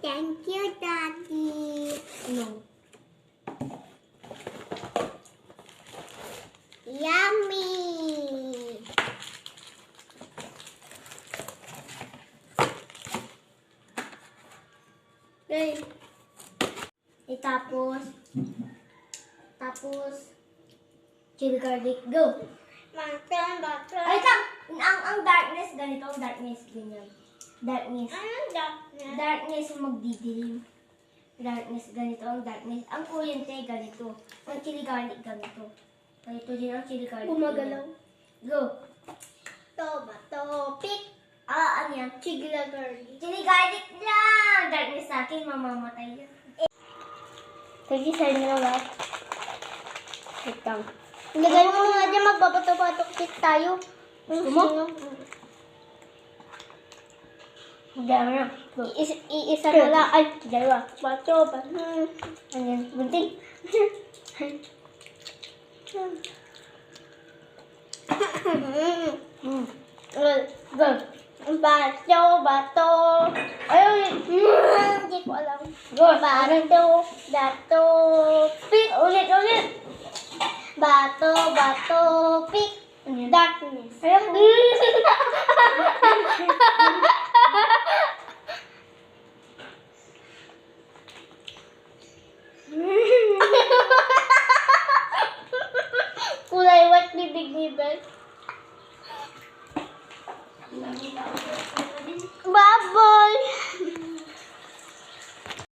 Thank you, Daddy. No. Yummy. Okay. Tapos chili garlic. Go. Button. Ay, tam! Ang darkness, ganito ang darkness. Ganyan. Darkness. Anong darkness? Darkness yung magdidilim. Darkness, ganito ang darkness. Ang kuryente, ganito. Ang chili garlic, ganito. Ganito din ang chili garlic. Gumagalaw. Go. Pick. Ano yan? Chili garlic. Chili garlic lang! Darkness sa akin, mamamatay yan. Sige, sa'yo na ba? Wait lang. Ilagay mo nga dyan, magbabato-batok pick tayo. Mo? Dalawa na. Go. Iisa na lang. Ay, dalawa. Bato. Ano yan? Bunting. Go. Bato. Ay, Hindi ko alam. Go. Bato. Pick. Ulit. Bato. Pick. Darkness. Kulay white bibig ni Bel.